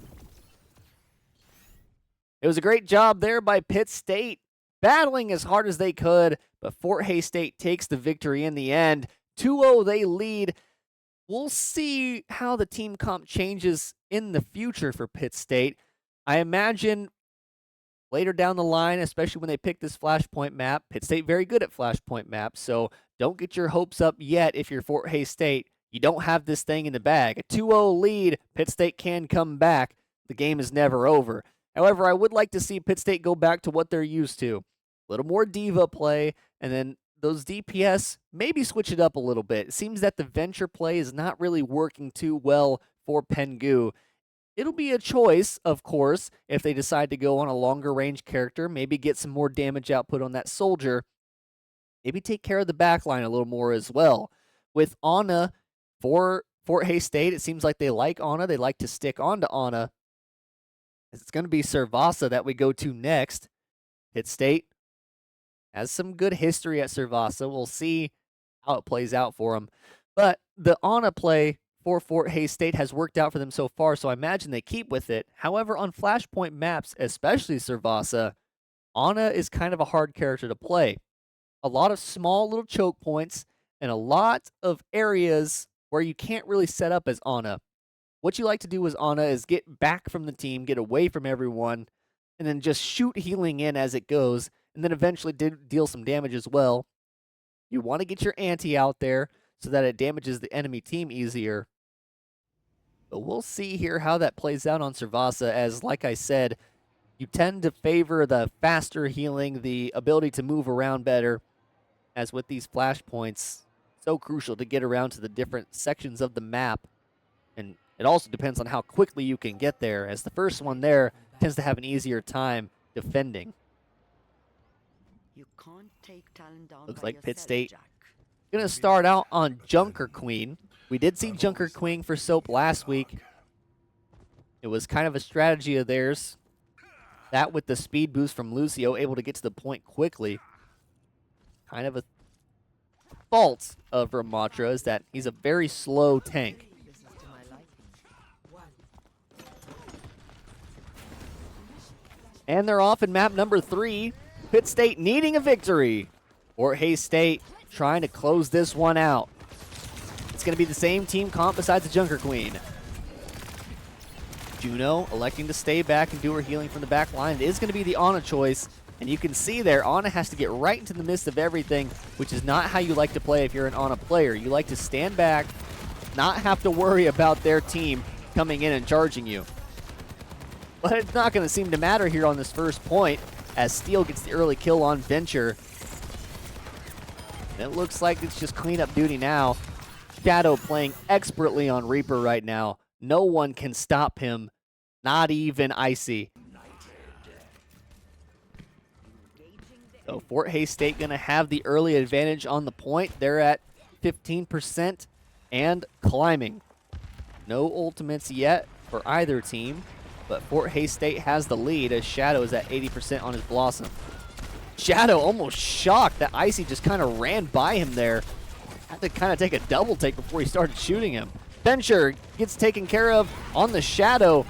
It was a great job there by Pitt State, battling as hard as they could, but Fort Hays State takes the victory in the end. 2-0, they lead. We'll see how the team comp changes in the future for Pitt State. I imagine later down the line, especially when they pick this Flashpoint map, Pitt State very good at Flashpoint maps, so don't get your hopes up yet if you're Fort Hays State. You don't have this thing in the bag. A 2-0 lead, Pitt State can come back. The game is never over. However, I would like to see Pitt State go back to what they're used to. A little more diva play, and then those DPS, maybe switch it up a little bit. It seems that the Venture play is not really working too well for Pengu. It'll be a choice, of course, if they decide to go on a longer range character, maybe get some more damage output on that Soldier. Maybe take care of the backline a little more as well. With Ana for Fort Hays State, it seems like they like Ana. They like to stick on to Ana. It's going to be Servasa that we go to next. Pitt State has some good history at Servasa. We'll see how it plays out for them. But the Ana play for Fort Hays State has worked out for them so far, so I imagine they keep with it. However, on Flashpoint maps, especially Servasa, Ana is kind of a hard character to play. A lot of small little choke points and a lot of areas where you can't really set up as Ana. What you like to do as Ana is get back from the team, get away from everyone, and then just shoot healing in as it goes, and then eventually deal some damage as well. You want to get your anti out there so that it damages the enemy team easier. But we'll see here how that plays out on Servasa, as, like I said, you tend to favor the faster healing, the ability to move around better, as with these flashpoints, so crucial to get around to the different sections of the map and It also depends on how quickly you can get there, as the first one there tends to have an easier time defending. You can't take talent down Looks by like Pitt yourself, State Jack. going to start out on Junker Queen. We did see Junker Queen for Soap last week. It was kind of a strategy of theirs. That with the speed boost from Lucio, able to get to the point quickly. Kind of a fault of Ramatra is that he's a very slow tank. This is to my liking. And they're off in map number 3. Pitt State needing a victory. Fort Hays State trying to close this one out. It's going to be the same team comp besides the Junker Queen. Juno electing to stay back and do her healing from the back line. It is going to be the Ana choice. And you can see there, Ana has to get right into the midst of everything, which is not how you like to play if you're an Ana player. You like to stand back, not have to worry about their team coming in and charging you. But it's not going to seem to matter here on this first point, as Steel gets the early kill on Venture. And it looks like it's just cleanup duty now. Shadow playing expertly on Reaper right now. No one can stop him, not even Icy. So Fort Hays State going to have the early advantage on the point. They're at 15% and climbing. No ultimates yet for either team, but Fort Hays State has the lead as Shadow is at 80% on his Blossom. Shadow almost shocked that Icy just kind of ran by him there. Had to kind of take a double take before he started shooting him. Venture gets taken care of on the Shadow.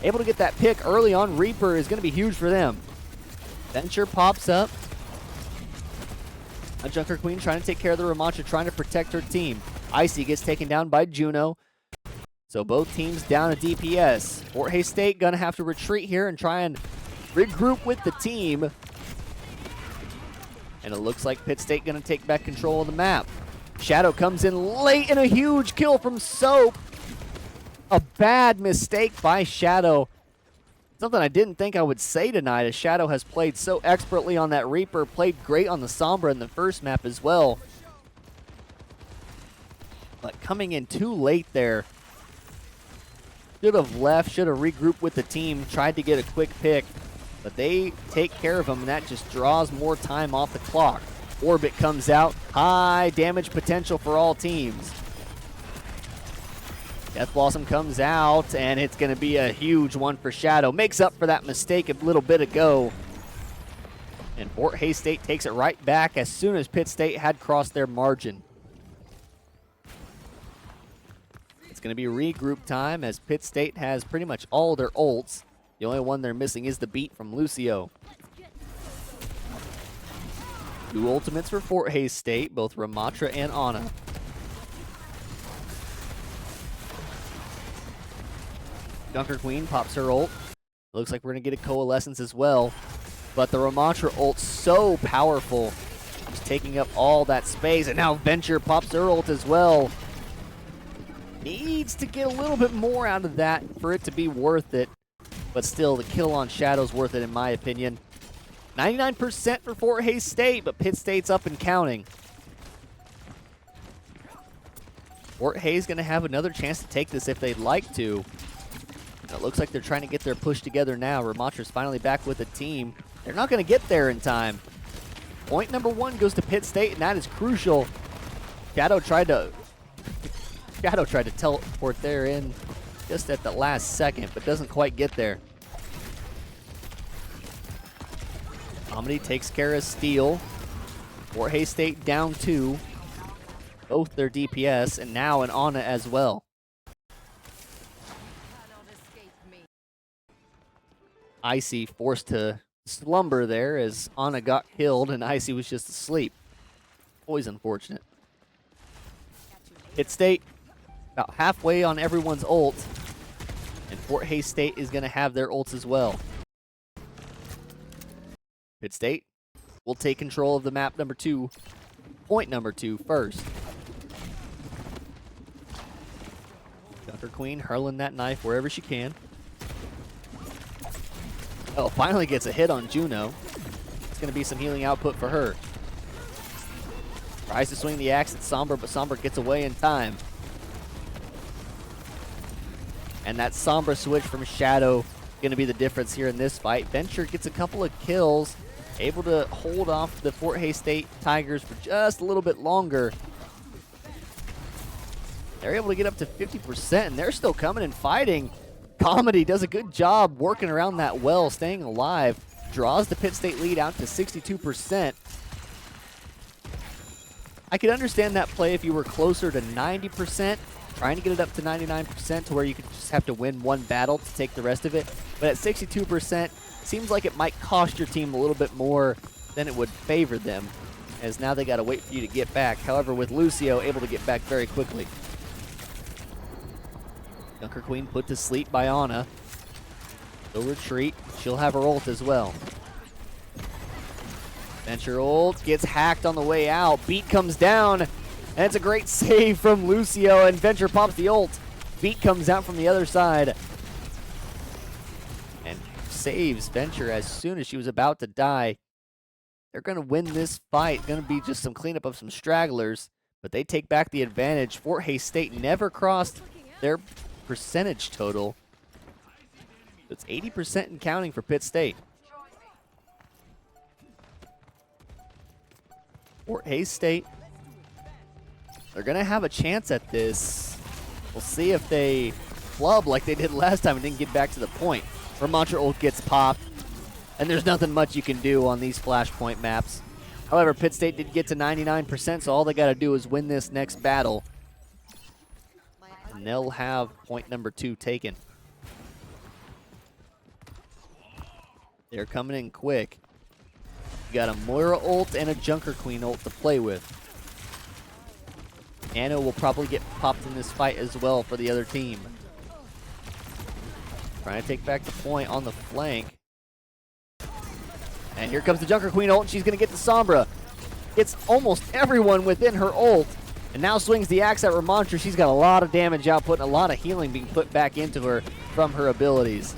Able to get that pick early on Reaper is going to be huge for them. Venture pops up. A Junker Queen trying to take care of the Ramatra, trying to protect her team. Icy gets taken down by Juno. So both teams down a DPS. Fort Hays State going to have to retreat here and try and regroup with the team. And it looks like Pitt State going to take back control of the map. Shadow comes in late and a huge kill from Soap. A bad mistake by Shadow. Something I didn't think I would say tonight, as Shadow has played so expertly on that Reaper, played great on the Sombra in the first map as well. But coming in too late there. Should have left, should have regrouped with the team, tried to get a quick pick. But they take care of him, and that just draws more time off the clock. Orbit comes out, high damage potential for all teams. Death Blossom comes out, and it's going to be a huge one for Shadow. Makes up for that mistake a little bit ago. And Fort Hays State takes it right back as soon as Pitt State had crossed their margin. It's going to be regroup time, as Pitt State has pretty much all their ults. The only one they're missing is the beat from Lucio. 2 ultimates for Fort Hays State, both Ramatra and Ana. Junker Queen pops her ult. Looks like we're going to get a Coalescence as well. But the Ramatra ult's so powerful. Just taking up all that space. And now Venture pops her ult as well. Needs to get a little bit more out of that for it to be worth it. But still, the kill on Shadow's worth it in my opinion. 99% for Fort Hays State, but Pitt State's up and counting. Fort Hays going to have another chance to take this if they'd like to. It looks like they're trying to get their push together now. Ramatra's finally back with the team. They're not going to get there in time. Point number 1 goes to Pitt State, and that is crucial. Shadow tried to teleport there in just at the last second, but doesn't quite get there. Comedy takes care of Steel. Fort Hays State down 2. Both their DPS, and now an Ana as well. Icy forced to slumber there as Ana got killed and Icy was just asleep. Always unfortunate. Pitt State about halfway on everyone's ult, and Fort Hays State is going to have their ults as well. Pitt State will take control of the map number 2, point number 2 first. Junker Queen hurling that knife wherever she can. Oh, finally gets a hit on Juno. It's going to be some healing output for her. Tries to swing the axe at Sombra, but Sombra gets away in time. And that Sombra switch from Shadow going to be the difference here in this fight. Venture gets a couple of kills, able to hold off the Fort Hays State Tigers for just a little bit longer. They're able to get up to 50%, and they're still coming and fighting. Comedy does a good job working around that well, staying alive. Draws the Pitt State lead out to 62%. I could understand that play if you were closer to 90%, trying to get it up to 99% to where you could just have to win one battle to take the rest of it. But at 62%, seems like it might cost your team a little bit more than it would favor them, as now they got to wait for you to get back. However, with Lucio able to get back very quickly. Junker Queen put to sleep by Ana. She'll retreat. She'll have her ult as well. Venture ult gets hacked on the way out. Beat comes down, and it's a great save from Lucio, and Venture pops the ult. Beat comes out from the other side and saves Venture as soon as she was about to die. They're going to win this fight. Going to be just some cleanup of some stragglers, but they take back the advantage. Fort Hays State never crossed their percentage total. It's 80% and counting for Pitt State. Fort Hays State, they're going to have a chance at this. We'll see if they flub like they did last time and didn't get back to the point. Ramontra ult gets popped, and there's nothing much you can do on these flashpoint maps. However, Pitt State did get to 99%, so all they got to do is win this next battle, and they'll have point number 2 taken. They're coming in quick. You got a Moira ult and a Junker Queen ult to play with. Anna will probably get popped in this fight as well for the other team. Trying to take back the point on the flank. And here comes the Junker Queen ult, and she's going to get the Sombra. It's almost everyone within her ult, and now swings the axe at Ramontra. She's got a lot of damage output and a lot of healing being put back into her from her abilities.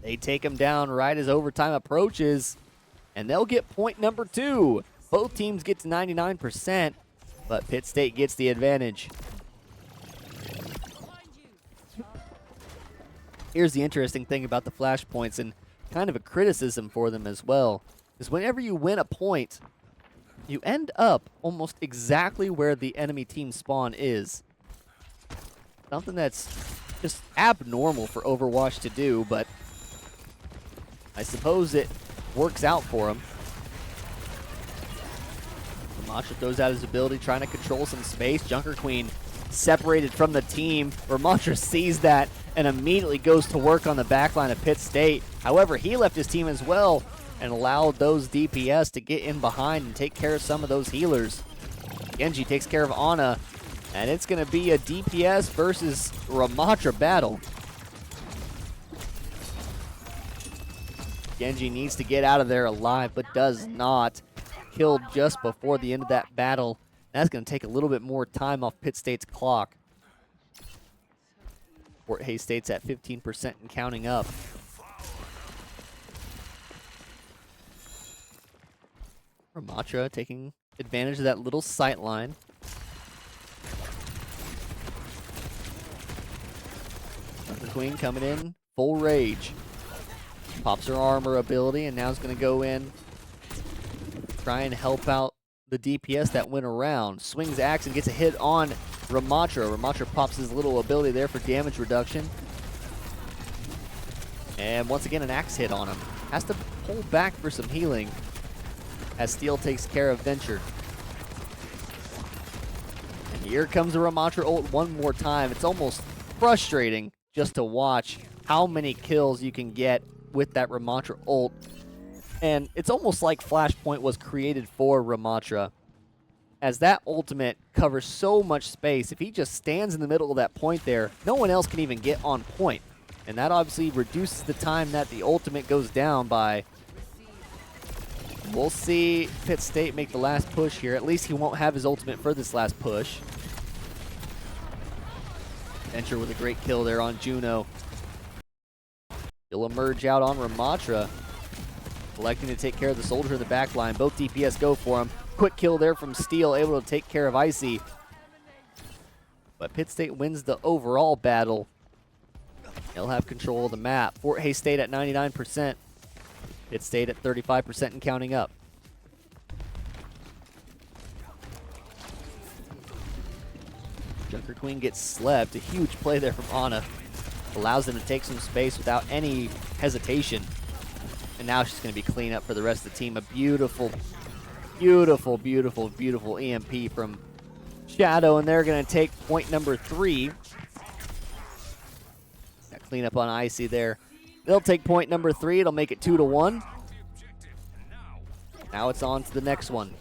They take him down right as overtime approaches, and they'll get point number 2. Both teams get to 99%, but Pitt State gets the advantage. Here's the interesting thing about the flashpoints, and kind of a criticism for them as well, is whenever you win a point, you end up almost exactly where the enemy team spawn is. Something that's just abnormal for Overwatch to do, but I suppose it works out for him. Ramontra throws out his ability, trying to control some space. Junker Queen separated from the team. Ramontra sees that and immediately goes to work on the backline of Pitt State. However, he left his team as well and allowed those DPS to get in behind and take care of some of those healers. Genji takes care of Ana, and it's going to be a DPS versus Ramontra battle. Genji needs to get out of there alive, but does not. Killed just before the end of that battle. That's going to take a little bit more time off Pitt State's clock. Fort Hays State's at 15% and counting up. Ramontra taking advantage of that little sight line. The Queen coming in full rage. Pops her armor ability, and now is going to go in, try and help out the DPS that went around. Swings axe and gets a hit on Ramontra. Ramontra pops his little ability there for damage reduction. And once again, an axe hit on him. Has to pull back for some healing as Steel takes care of Venture. And here comes the Ramontra ult one more time. It's almost frustrating just to watch how many kills you can get with that Ramontra ult. And it's almost like Flashpoint was created for Ramontra, as that ultimate covers so much space. If he just stands in the middle of that point there, no one else can even get on point. And that obviously reduces the time that the ultimate goes down by. We'll see Pitt State make the last push here. At least he won't have his ultimate for this last push. Venture with a great kill there on Juno. He'll emerge out on Ramontra, electing to take care of the soldier in the back line. Both DPS go for him. Quick kill there from Steel, able to take care of Icy. But Pitt State wins the overall battle. They'll have control of the map. Fort Hays State at 99%. Pitt State at 35% and counting up. Junker Queen gets slept. A huge play there from Ana. Allows them to take some space without any hesitation. And now she's going to be clean up for the rest of the team. A beautiful, beautiful, beautiful, beautiful EMP from Shadow. And they're going to take point number 3. That cleanup on Icy there. They'll take point number 3. It'll make it 2-1. Now it's on to the next one.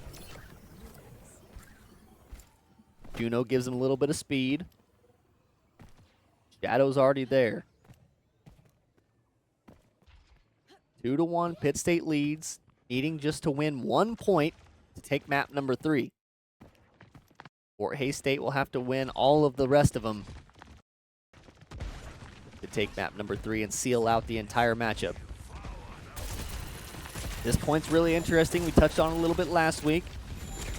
Juno gives him a little bit of speed. Shadow's already there. 2-1, Pitt State leads, needing just to win 1 point to take map number 3. Fort Hays State will have to win all of the rest of them to take map number 3 and seal out the entire matchup. This point's really interesting. We touched on it a little bit last week.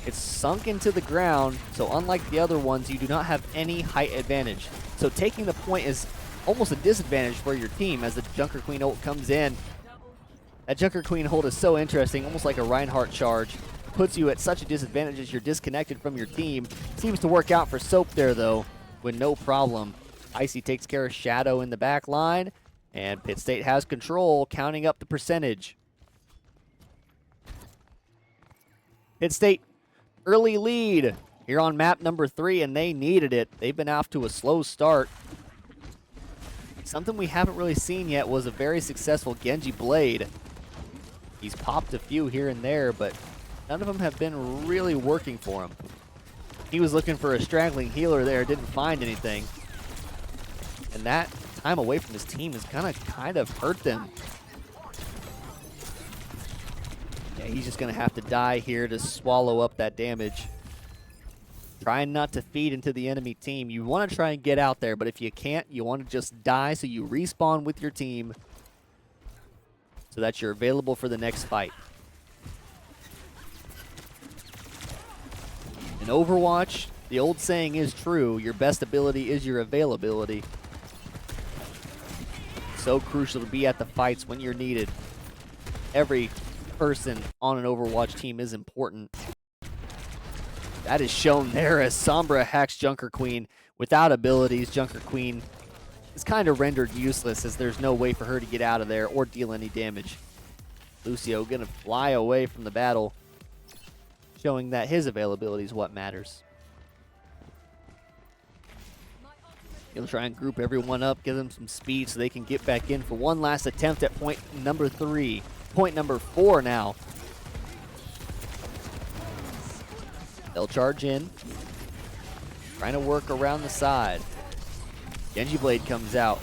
It's sunk into the ground, so unlike the other ones, you do not have any height advantage. So taking the point is almost a disadvantage for your team as the Junker Queen ult comes in. That Junker Queen ult is so interesting, almost like a Reinhardt charge. Puts you at such a disadvantage as you're disconnected from your team. Seems to work out for Soap there, though, with no problem. Icy takes care of Shadow in the back line, and Pitt State has control, counting up the percentage. Pitt State, early lead here on map number 3, and they needed it. They've been off to a slow start. Something we haven't really seen yet was a very successful Genji Blade. He's popped a few here and there, but none of them have been really working for him. He was looking for a straggling healer there, didn't find anything. And that time away from his team is gonna kind of hurt them. Yeah, he's just gonna have to die here to swallow up that damage. Trying not to feed into the enemy team. You want to try and get out there, but if you can't, you want to just die so you respawn with your team so that you're available for the next fight. In Overwatch, the old saying is true, your best ability is your availability. So crucial to be at the fights when you're needed. Every person on an Overwatch team is important. That is shown there as Sombra hacks Junker Queen. Without abilities, Junker Queen is kind of rendered useless as there's no way for her to get out of there or deal any damage. Lucio gonna fly away from the battle, showing that his availability is what matters. He'll try and group everyone up, give them some speed so they can get back in for one last attempt at point number 3. Point number 4 now. They'll charge in, trying to work around the side. Genji Blade comes out.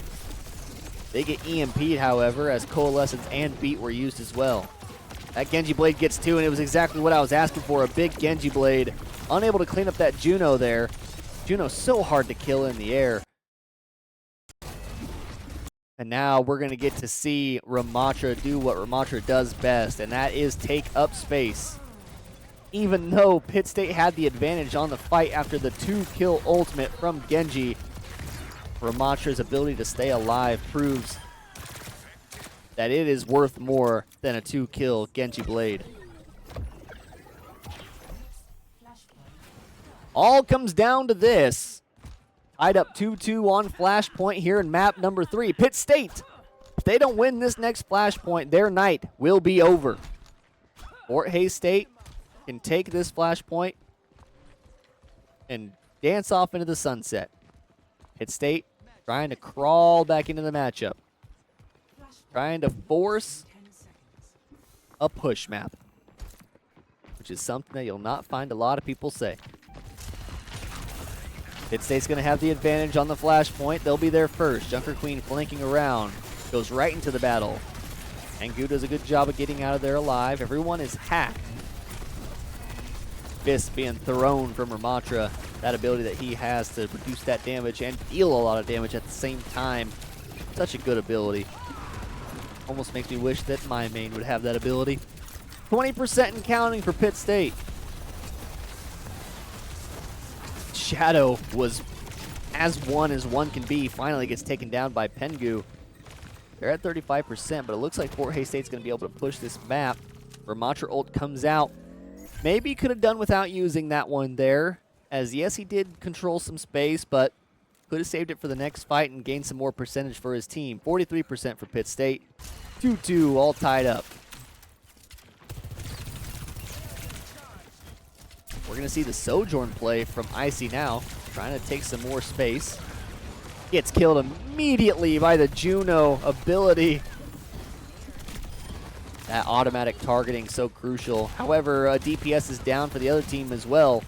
They get EMP'd, however, as Coalescence and Beat were used as well. That Genji Blade gets 2, and it was exactly what I was asking for, a big Genji Blade. Unable to clean up that Juno there. Juno's so hard to kill in the air. And now we're going to get to see Ramattra do what Ramattra does best, and that is take up space. Even though Pitt State had the advantage on the fight after the 2-kill ultimate from Genji, Ramattra's ability to stay alive proves that it is worth more than a 2-kill Genji Blade. All comes down to this. Tied up 2-2 on Flashpoint here in map number 3. Pitt State, if they don't win this next Flashpoint, their night will be over. Fort Hays State can take this Flashpoint and dance off into the sunset. Pitt State trying to crawl back into the matchup. Trying to force a push map, which is something that you'll not find a lot of people say. Pitt State's going to have the advantage on the Flashpoint. They'll be there first. Junker Queen flanking around. Goes right into the battle. Angu does a good job of getting out of there alive. Everyone is hacked. Fist being thrown from Ramattra. That ability that he has to reduce that damage and deal a lot of damage at the same time. Such a good ability. Almost makes me wish that my main would have that ability. 20% and counting for Pitt State. Shadow was as one can be, finally gets taken down by Pengu. They're at 35%, but it looks like Fort Hays State's going to be able to push this map. Ramatra ult comes out. Maybe could have done without using that one there, as yes, he did control some space, but could have saved it for the next fight and gained some more percentage for his team. 43% for Pitt State. 2-2, all tied up. We're going to see the Sojourn play from Icy now, trying to take some more space. Gets killed immediately by the Juno ability. That automatic targeting so crucial. However, DPS is down for the other team as well.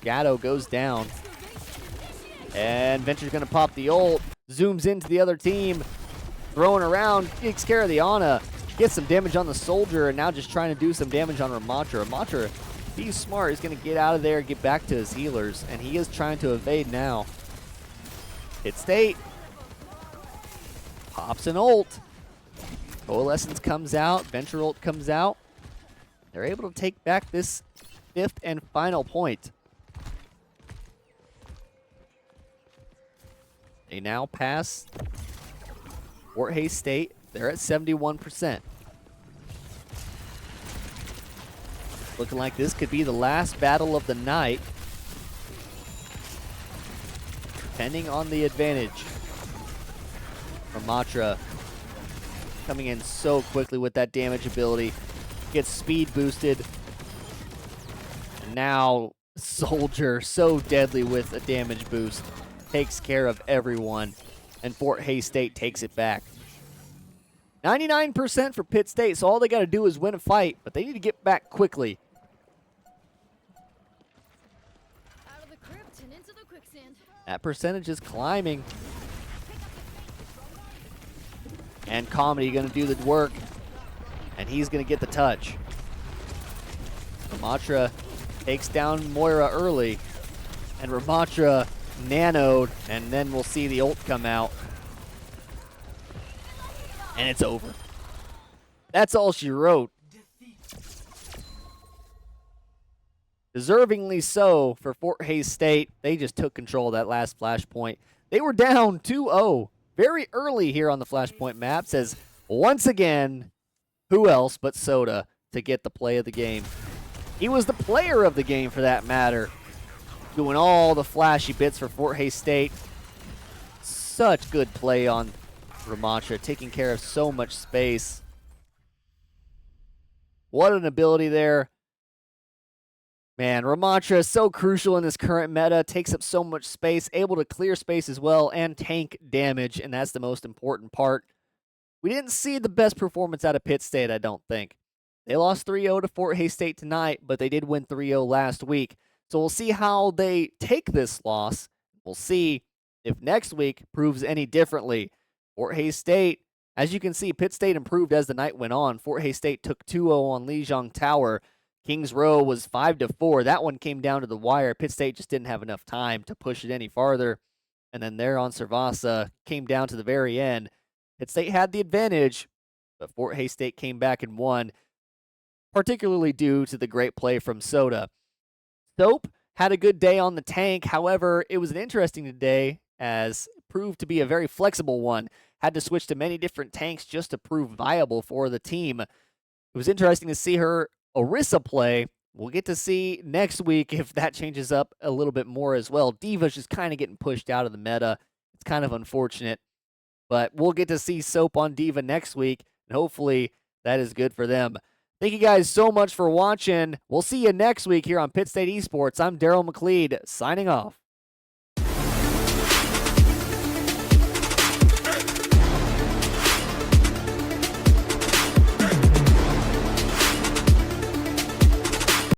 Gatto goes down. And Venture's going to pop the ult. Zooms into the other team. Throwing around. Takes care of the Ana. Gets some damage on the soldier. And now just trying to do some damage on Ramatra. Ramatra, if he's smart, he's going to get out of there, get back to his healers. And he is trying to evade now. Pitt State. Pops an ult. Coalescence comes out. Venture ult comes out. They're able to take back this 5th and final point. They now pass Fort Hays State. They're at 71%. Looking like this could be the last battle of the night, depending on the advantage. Ramatra coming in so quickly with that damage ability. Gets speed boosted. And now Soldier, so deadly with a damage boost. Takes care of everyone. And Fort Hays State takes it back. 99% for Pitt State, so all they got to do is win a fight, but they need to get back quickly. Out of the crypt and into the quicksand. That percentage is climbing. And Comedy going to do the work. And he's going to get the touch. Ramatra takes down Moira early. And Ramatra nanoed. And then we'll see the ult come out. And it's over. That's all she wrote. Deservingly so for Fort Hays State. They just took control of that last flashpoint. They were down 2-0 very early here on the flashpoint map. Says, once again, who else but Soda to get the play of the game. He was the player of the game for that matter. Doing all the flashy bits for Fort Hays State. Such good play on Ramatra, taking care of so much space. What an ability there. Man, Ramatra is so crucial in this current meta, takes up so much space, able to clear space as well, and tank damage, and that's the most important part. We didn't see the best performance out of Pitt State, I don't think. They lost 3-0 to Fort Hays State tonight, but they did win 3-0 last week. So we'll see how they take this loss. We'll see if next week proves any differently. Fort Hays State, as you can see, Pitt State improved as the night went on. Fort Hays State took 2-0 on Lijiang Tower. Kings Row was 5-4. That one came down to the wire. Pitt State just didn't have enough time to push it any farther. And then there on Servasa came down to the very end. Pitt State had the advantage, but Fort Hays State came back and won, particularly due to the great play from Soda. Soap had a good day on the tank. However, it was an interesting day as it proved to be a very flexible one. Had to switch to many different tanks just to prove viable for the team. It was interesting to see her Orisa play. We'll get to see next week if that changes up a little bit more as well. Diva's just kind of getting pushed out of the meta. It's kind of unfortunate. But we'll get to see Soap on Diva next week, and hopefully that is good for them. Thank you guys so much for watching. We'll see you next week here on Pitt State Esports. I'm Daryl McLeod, signing off.